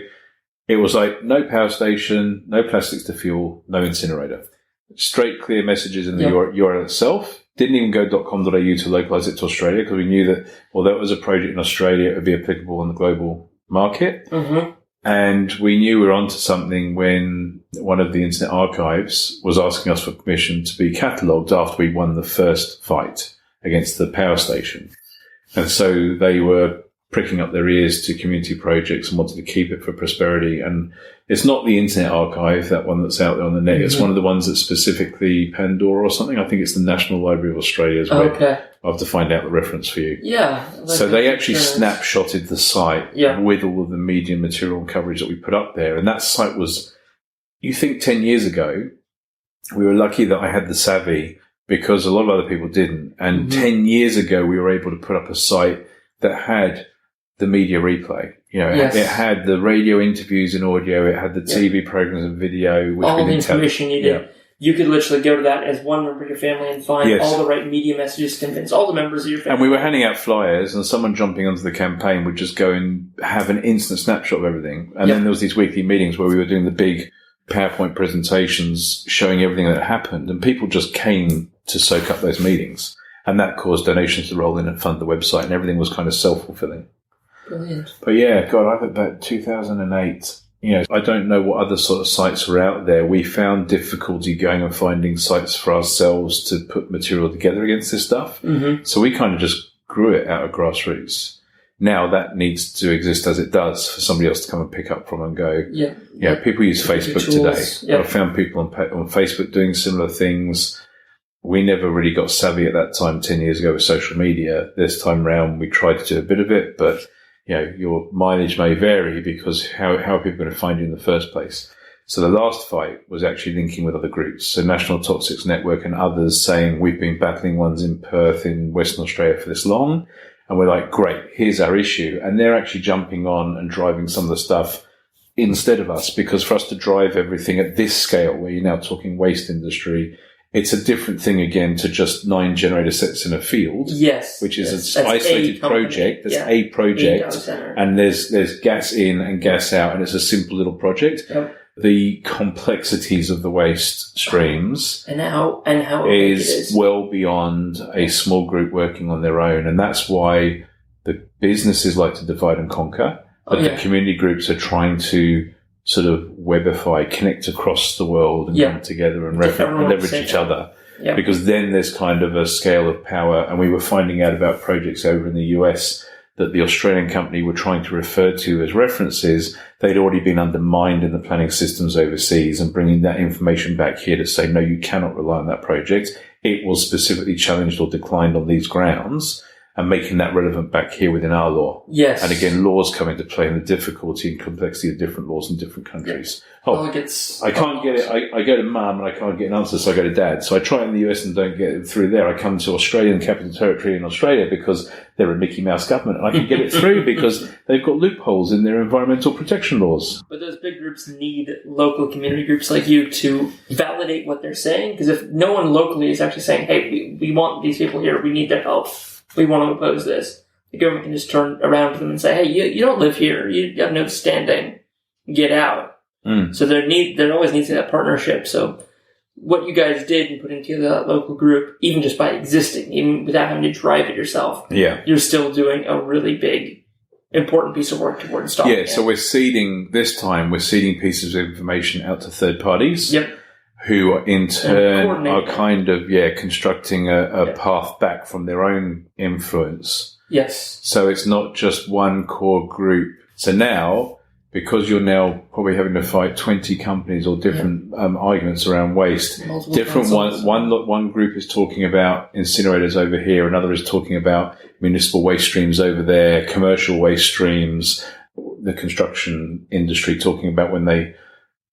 it was like no power station, no plastics to fuel, no incinerator. Straight, clear messages in the URL itself. Didn't even go .com.au to localize it to Australia because we knew that although it was a project in Australia, it would be applicable in the global market. And we knew we were onto something when one of the Internet Archives was asking us for permission to be catalogued after we won the first fight against the power station. And so they were pricking up their ears to community projects and wanted to keep it for prosperity. And it's not the Internet Archive, that one that's out there on the net. It's one of the ones that's specifically Pandora or something. I think it's the National Library of Australia's web. Okay. I'll have to find out the reference for you. Yeah. So they actually snapshotted the site with all of the media material and coverage that we put up there. And that site was, you think 10 years ago, we were lucky that I had the savvy because a lot of other people didn't. And 10 years ago, we were able to put up a site that had the media replay. You know, it had the radio interviews and audio. It had the TV programs and video. Which all the information you did. You could literally go to that as one member of your family and find all the right media messages to convince all the members of your family. And we were handing out flyers, and someone jumping onto the campaign would just go and have an instant snapshot of everything. And then there was these weekly meetings where we were doing the big PowerPoint presentations showing everything that happened, and people just came to soak up those meetings. And that caused donations to roll in and fund the website, and everything was kind of self-fulfilling. Brilliant. But yeah, God, I think about 2008, I don't know what other sort of sites are out there. We found difficulty going and finding sites for ourselves to put material together against this stuff. Mm-hmm. So we kind of just grew it out of grassroots. Now that needs to exist as it does for somebody else to come and pick up from and go. Yeah. People use Facebook today. Yeah. I found people on Facebook doing similar things. We never really got savvy at that time 10 years ago with social media. This time round, we tried to do a bit of it, but your mileage may vary because how are people going to find you in the first place? So the last fight was actually linking with other groups. So National Toxics Network and others saying we've been battling ones in Perth in Western Australia for this long. And we're like, great, here's our issue. And they're actually jumping on and driving some of the stuff instead of us, because for us to drive everything at this scale, where you're now talking waste industry, it's a different thing again to just 9 generator sets in a field. Yes. Which is an isolated project. That's a project. And there's gas in and gas out, and it's a simple little project. Yep. The complexities of the waste streams and how is well beyond a small group working on their own. And that's why the businesses like to divide and conquer. But the community groups are trying to sort of webify, connect across the world and come together and leverage each other. Yeah. Because then there's kind of a scale of power. And we were finding out about projects over in the US that the Australian company were trying to refer to as references. They'd already been undermined in the planning systems overseas, and bringing that information back here to say, no, you cannot rely on that project. It was specifically challenged or declined on these grounds, and making that relevant back here within our law. Yes. And again, laws come into play, and the difficulty and complexity of different laws in different countries. I can't get it. I go to mum and I can't get an answer, so I go to dad. So I try in the US and don't get it through there. I come to Australian Capital Territory in Australia because they're a Mickey Mouse government, and I can get it through because they've got loopholes in their environmental protection laws. But those big groups need local community groups like you to validate what they're saying, because if no one locally is actually saying, hey, we want these people here, we need their help, we want to oppose this, the government can just turn around to them and say, hey, you don't live here, you have no standing, get out. So there always needs to be that partnership. So what you guys did in putting together that local group, even just by existing, even without having to drive it yourself, you're still doing a really big, important piece of work towards stopping it. So we're seeding pieces of information out to third parties. Yep. Who in turn are kind of, constructing a path back from their own influence. Yes. So it's not just one core group. So now, because you're now probably having to fight 20 companies or different arguments around waste, one group is talking about incinerators over here, another is talking about municipal waste streams over there, commercial waste streams, the construction industry talking about when they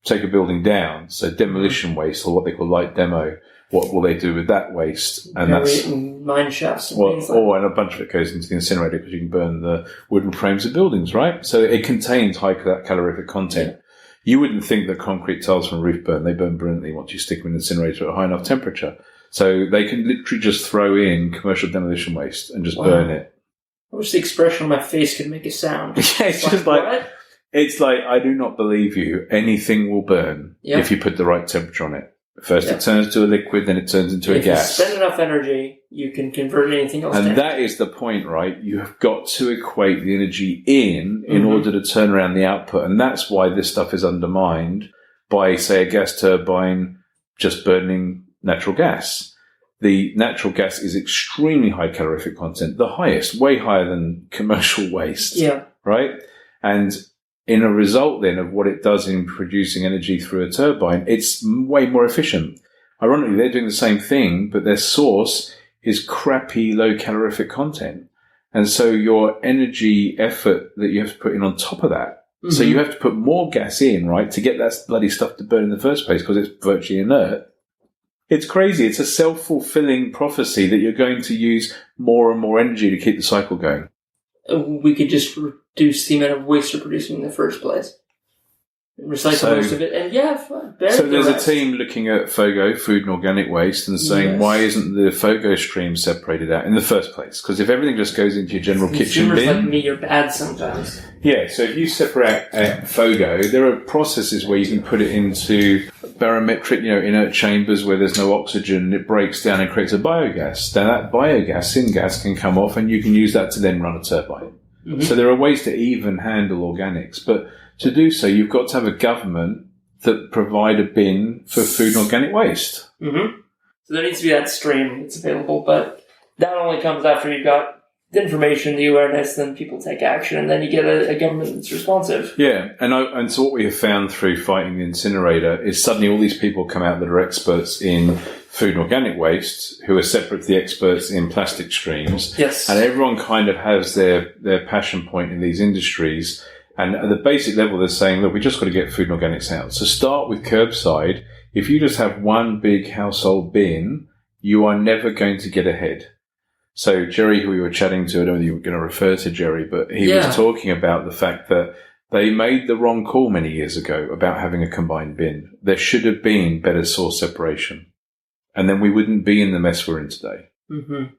take a building down, so demolition waste, or what they call light demo. What will they do with that waste? And that's mine shafts. And and a bunch of it goes into the incinerator because you can burn the wooden frames of buildings, right? So it contains high calorific content. Yeah. You wouldn't think that concrete tiles from a roof burn. They burn brilliantly once you stick them in an incinerator at a high enough temperature. So they can literally just throw in commercial demolition waste and just burn it. I wish the expression on my face could make a sound. It's just like. It's like, I do not believe you. Anything will burn if you put the right temperature on it. First it turns to a liquid, then it turns into a gas. If you spend enough energy, you can convert anything else And that is the point, right? You have got to equate the energy in order to turn around the output. And that's why this stuff is undermined by, say, a gas turbine just burning natural gas. The natural gas is extremely high calorific content, the highest, way higher than commercial waste. Yeah. Right? And in a result then of what it does in producing energy through a turbine, it's way more efficient. Ironically, they're doing the same thing, but their source is crappy low calorific content. And so your energy effort that you have to put in on top of that. So you have to put more gas in, right, to get that bloody stuff to burn in the first place because it's virtually inert. It's crazy. It's a self-fulfilling prophecy that you're going to use more and more energy to keep the cycle going. We could just reduce the amount of waste we're producing in the first place. Recycle most of it, and so there's a team looking at FOGO, food and organic waste, and saying, why isn't the FOGO stream separated out in the first place? Because if everything just goes into your general kitchen bin... like me are bad sometimes. Yeah, so if you separate FOGO, there are processes where you can put it into barometric, inert chambers where there's no oxygen, it breaks down and creates a biogas. Then that biogas, syngas, can come off and you can use that to then run a turbine. Mm-hmm. So there are ways to even handle organics. But to do so, you've got to have a government that provide a bin for food and organic waste. Mm-hmm. So there needs to be that stream that's available, but that only comes after you've got the information, the awareness, then people take action, and then you get a government that's responsive. Yeah, and so what we have found through fighting the incinerator is suddenly all these people come out that are experts in food and organic waste, who are separate to the experts in plastic streams. Yes. And everyone kind of has their passion point in these industries. And at the basic level, they're saying, look, we just got to get food and organics out. So start with curbside. If you just have one big household bin, you are never going to get ahead. So Jerry, who we were chatting to, I don't know if you were going to refer to Jerry, but he was talking about the fact that they made the wrong call many years ago about having a combined bin. There should have been better source separation. And then we wouldn't be in the mess we're in today. Mm-hmm.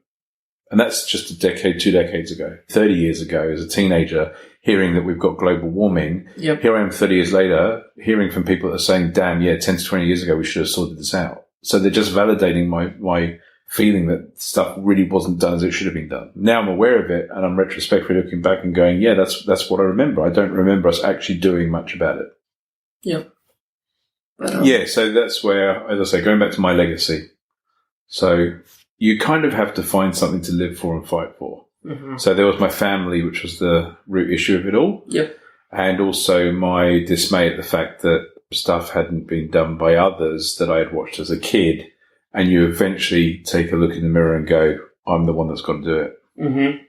And that's just a decade, 2 decades ago, 30 years ago, as a teenager, hearing that we've got global warming. Yep. Here I am 30 years later, hearing from people that are saying, damn, 10 to 20 years ago, we should have sorted this out. So they're just validating my feeling that stuff really wasn't done as it should have been done. Now I'm aware of it, and I'm retrospectively looking back and going, yeah, that's what I remember. I don't remember us actually doing much about it. Yep. Yeah, so that's where, as I say, going back to my legacy. So you kind of have to find something to live for and fight for. Mm-hmm. So there was my family, which was the root issue of it all. Yep. And also my dismay at the fact that stuff hadn't been done by others that I had watched as a kid. And you eventually take a look in the mirror and go, I'm the one that's got to do it. Mm-hmm.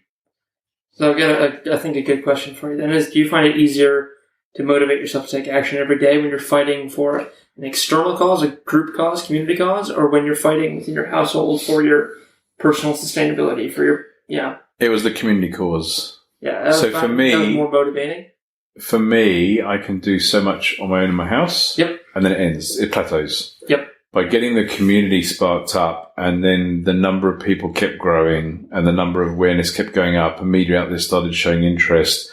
So I've got, I think, a good question for you then is, do you find it easier to motivate yourself to take action every day when you're fighting for an external cause, a group cause, community cause, or when you're fighting within your household for your personal sustainability, for your, It was the community cause. Yeah. So for me, that was more motivating. For me, I can do so much on my own in my house. Yep. And then it ends. It plateaus. Yep. By getting the community sparked up, and then the number of people kept growing and the number of awareness kept going up and media outlets started showing interest,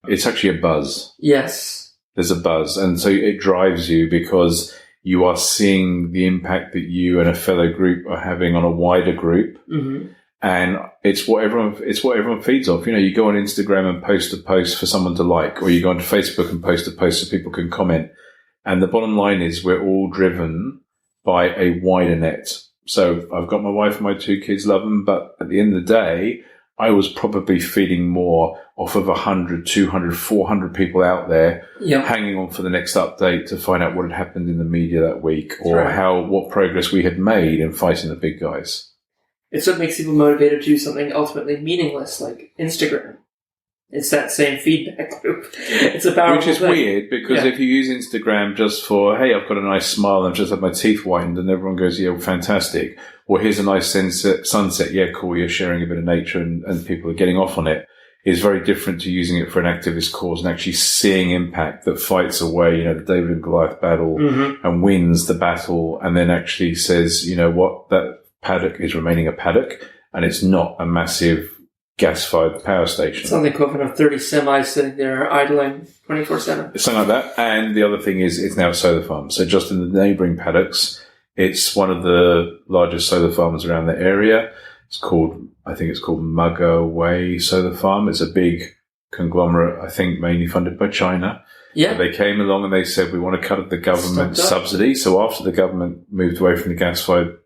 it's actually a buzz. Yes. There's a buzz. And so it drives you because you are seeing the impact that you and a fellow group are having on a wider group. Mm-hmm. And it's what everyone feeds off. You go on Instagram and post a post for someone to like, or you go onto Facebook and post a post so people can comment. And the bottom line is we're all driven by a wider net. So I've got my wife and my 2 kids, love them, but at the end of the day, I was probably feeding more off of 100, 200, 400 people out there hanging on for the next update to find out what had happened in the media that week, or what progress we had made in fighting the big guys. It's what makes people motivated to do something ultimately meaningless, like Instagram. It's that same feedback loop. It's a powerful Which is thing. weird, because if you use Instagram just for, hey, I've got a nice smile, I've just had my teeth whitened, and everyone goes, yeah, fantastic. Or here's a nice sunset, yeah, cool, you're sharing a bit of nature and people are getting off on it, is very different to using it for an activist cause and actually seeing impact that fights away, the David and Goliath battle and wins the battle, and then actually says, you know what, that paddock is remaining a paddock, and it's not a massive gas-fired power station. It's on the equivalent of 30 semis sitting there idling 24/7. Something like that. And the other thing is it's now a solar farm. So just in the neighbouring paddocks, it's one of the largest solar farms around the area. I think it's called Mugger Way Solar Farm. It's a big conglomerate, I think mainly funded by China. Yeah. But they came along and they said, we want to cut the government subsidy. So after the government moved away from the gas-fired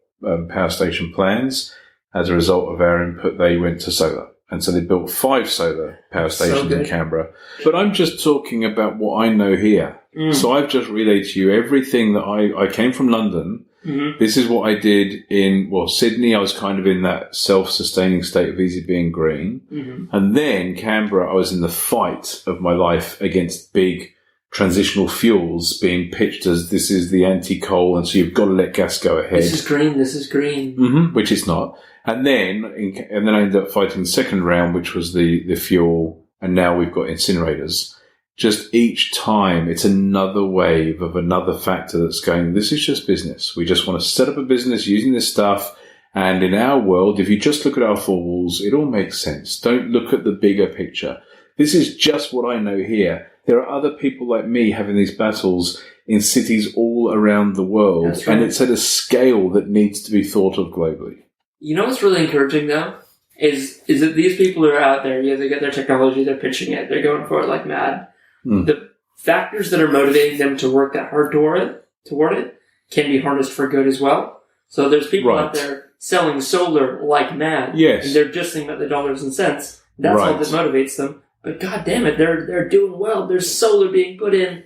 power station plans, as a result of our input, they went to solar. And so they built 5 solar power stations in Canberra. But I'm just talking about what I know here. So I've just relayed to you everything that I came from London. Mm-hmm. This is what I did in, Sydney. I was kind of in that self-sustaining state of easy being green. Mm-hmm. And then Canberra, I was in the fight of my life against big transitional fuels being pitched as this is the anti-coal, and so you've got to let gas go ahead. This is green. Mm-hmm, which it's not. And then I ended up fighting the second round, which was the fuel, and now we've got incinerators. Just each time, it's another wave of another factor that's going, this is just business. We just want to set up a business using this stuff. And in our world, if you just look at our four walls, it all makes sense. Don't look at the bigger picture. This is just what I know here. There are other people like me having these battles in cities all around the world. Right. And it's at a scale that needs to be thought of globally. You know what's really encouraging, though? is that these people are out there, they get their technology, they're pitching it, they're going for it like mad. The factors that are motivating them to work that hard toward it can be harnessed for good as well. So there's people out there selling solar like mad. Yes. And they're just thinking about the dollars and cents. That's all that motivates them. But god damn it, they're doing well. There's solar being put in.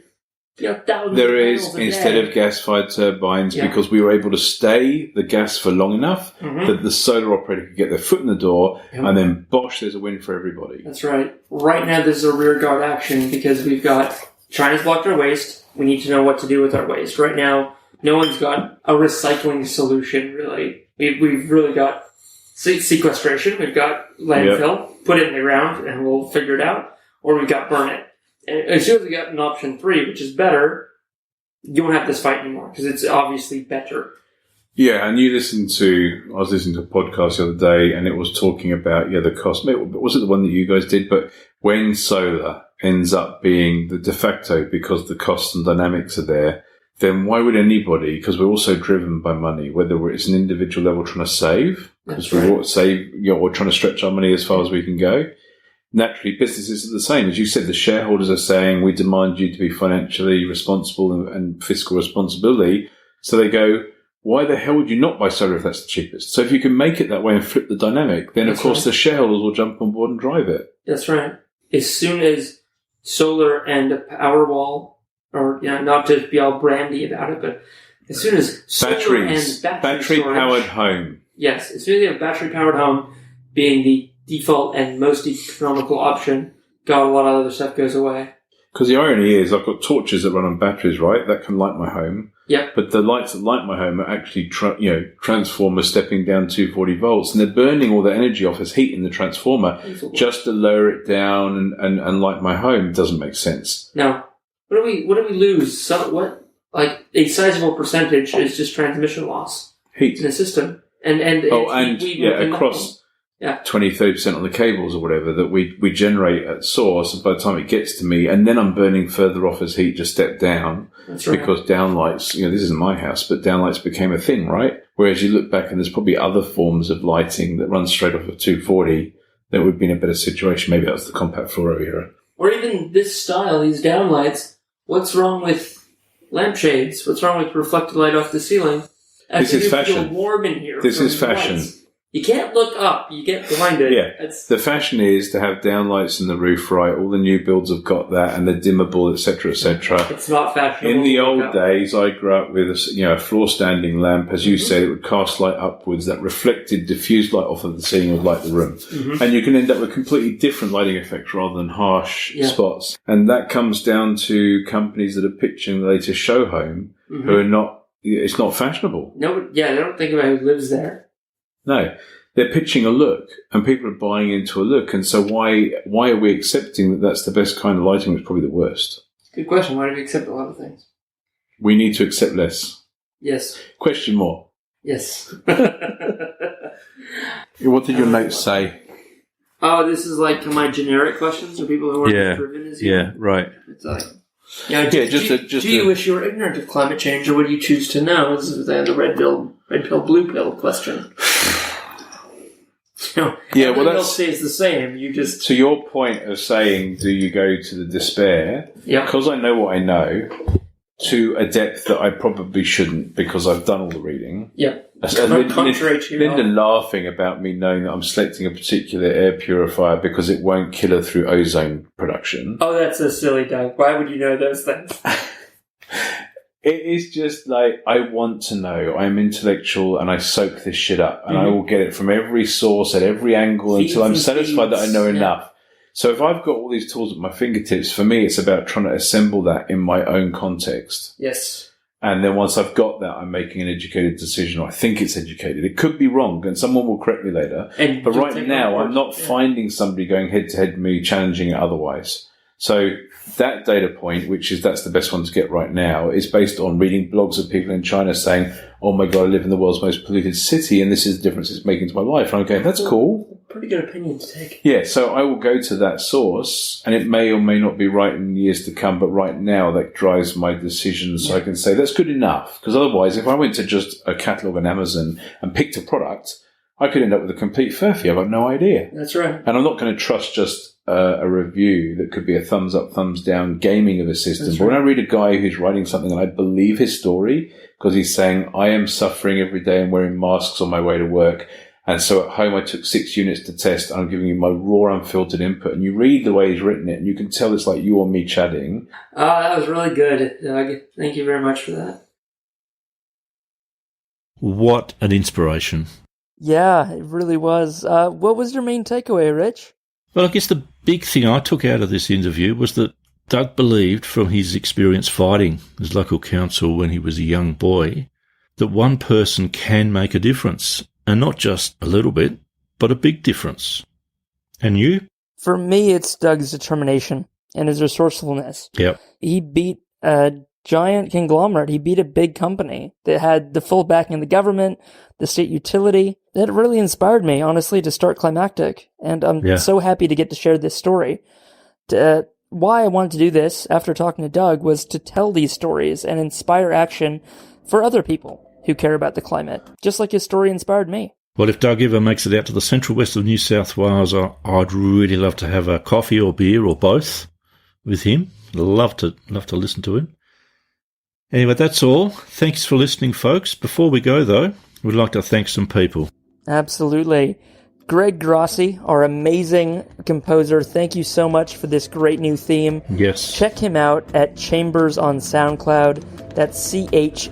Thousands there of is, panels a instead day. of gas-fired turbines, because we were able to stay the gas for long enough that the solar operator could get their foot in the door, and then bosh, there's a win for everybody. That's right. Right now, this is a rearguard action because we've got China's blocked our waste. We need to know what to do with our waste. Right now, no one's got a recycling solution, really. We've really got sequestration. We've got landfill, put it in the ground, and we'll figure it out. Or we've got burn it. And as soon as we got an option 3, which is better, you won't have this fight anymore because it's obviously better. Yeah, and I was listening to a podcast the other day, and it was talking about, the cost. Was it the one that you guys did? But when solar ends up being the de facto because the costs and dynamics are there, then why would anybody, because we're also driven by money, whether it's an individual level trying to save, because we want to save, we're trying to stretch our money as far as we can go. Naturally, businesses are the same. As you said, the shareholders are saying, we demand you to be financially responsible and fiscal responsibility. So they go, why the hell would you not buy solar if that's the cheapest? So if you can make it that way and flip the dynamic, then of course the shareholders will jump on board and drive it. That's right. As soon as solar and a Powerwall, or not to be all brandy about it, but as soon as solar and battery-powered home. Yes, as soon as you have battery-powered home being the default and most economical option, a lot of other stuff goes away. Because the irony is, I've got torches that run on batteries, right? That can light my home. Yep. But the lights that light my home are actually, transformers stepping down 240 volts, and they're burning all the energy off as heat in the transformer just to lower it down and light my home. It doesn't make sense. No. What do we lose? A sizable percentage is just transmission loss. Heat in the system, and across 20-30% on the cables or whatever that we generate at source, and by the time it gets to me, and then I'm burning further off as heat, just step down. That's right. Because downlights, this isn't my house, but downlights became a thing, right? Whereas you look back and there's probably other forms of lighting that run straight off of 240 that would be in a better situation. Maybe that was the compact fluoro era. Or even this style, these downlights. What's wrong with lampshades? What's wrong with reflected light off the ceiling? This is fashion. Feel warm in here. This is fashion. Lights. You can't look up. You get blinded. Yeah. The fashion is to have downlights in the roof, right? All the new builds have got that, and they're dimmable, etc., etc. It's not fashionable. In the old days, I grew up with a floor-standing lamp, as you said, it would cast light upwards that reflected, diffused light off of the ceiling would light the room. And you can end up with completely different lighting effects rather than harsh spots. And that comes down to companies that are pitching the latest show home who are not, it's not fashionable. No, they don't think about who lives there. No, they're pitching a look, and people are buying into a look. And so why are we accepting that that's the best kind of lighting? It's probably the worst. Good question. Why do we accept a lot of things? We need to accept less. Yes. Question more. Yes. What did your notes say? Oh, this is like my generic questions for people who aren't as driven as you. Yeah, right. It's like, do you wish you were ignorant of climate change, or would you choose to know? This is the red pill, blue pill question. Everything else stays the same. You just to your point of saying, do you go to the despair? Yeah. Because I know what I know, to a depth that I probably shouldn't, because I've done all the reading. Yeah. Linda laughing about me knowing that I'm selecting a particular air purifier because it won't kill her through ozone production. Oh, that's a silly doubt. Why would you know those things? It is just like, I want to know. I'm intellectual and I soak this shit up, and I will get it from every source at every angle until I'm satisfied that I know enough. So if I've got all these tools at my fingertips, for me, it's about trying to assemble that in my own context. Yes. And then once I've got that, I'm making an educated decision, or I think it's educated. It could be wrong, and someone will correct me later. But right now, I'm not finding somebody going head-to-head with me, challenging it otherwise. So that data point, that's the best one to get right now, is based on reading blogs of people in China saying, oh my God, I live in the world's most polluted city, and this is the difference it's making to my life. And I'm going, that's cool. Pretty good opinion to take. Yeah, so I will go to that source, and it may or may not be right in years to come, but right now that drives my decisions. So I can say that's good enough. Because otherwise, if I went to just a catalogue on Amazon and picked a product, I could end up with a complete furphy. I've got no idea. That's right. And I'm not going to trust just a review that could be a thumbs up, thumbs down gaming of a system. That's but when right. I read a guy who's writing something and I believe his story because he's saying, I am suffering every day and wearing masks on my way to work. And so at home I took 6 units to test. I'm giving you my raw, unfiltered input. And you read the way he's written it and you can tell it's like you or me chatting. That was really good, Doug. Thank you very much for that. What an inspiration. Yeah, it really was. What was your main takeaway, Rich? Well, I guess the big thing I took out of this interview was that Doug believed from his experience fighting as local council when he was a young boy that one person can make a difference, and not just a little bit, but a big difference. And you? For me, it's Doug's determination and his resourcefulness. Yep. He beat a giant conglomerate. He beat a big company that had the full backing of the government, the state utility. That really inspired me, honestly, to start Climactic. And I'm so happy to get to share this story. Why I wanted to do this after talking to Doug was to tell these stories and inspire action for other people who care about the climate, just like his story inspired me. Well, if Doug ever makes it out to the central west of New South Wales, I'd really love to have a coffee or beer or both with him. Love to listen to him. Anyway, that's all. Thanks for listening, folks. Before we go, though, we'd like to thank some people. Absolutely. Greg Grossi, our amazing composer, thank you so much for this great new theme. Yes. Check him out at Chambers on SoundCloud. That's CHAMBRES.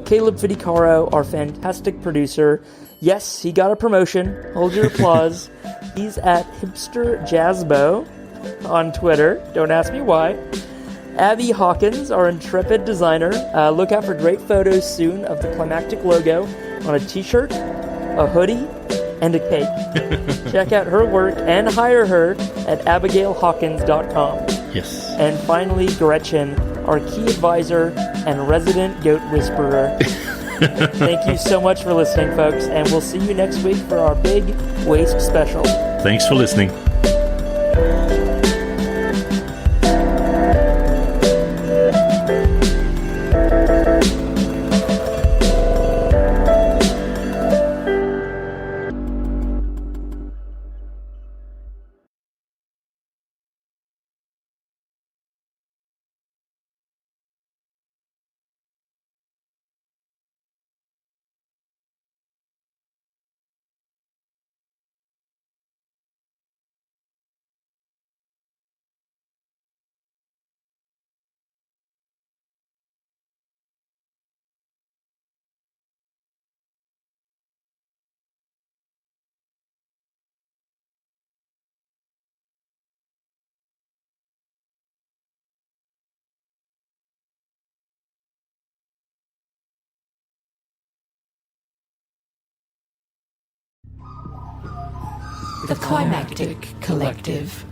Caleb Fidicaro, our fantastic producer. Yes, he got a promotion. Hold your applause. He's at Hipster Jazzbo on Twitter. Don't ask me why. Abby Hawkins, our intrepid designer. Look out for great photos soon of the Climactic logo on a t-shirt, a hoodie, and a cake. Check out her work and hire her at abigailhawkins.com. Yes. And finally, Gretchen, our key advisor and resident goat whisperer. Thank you so much for listening, folks, and we'll see you next week for our big waste special. Thanks for listening. The Climactic Collective.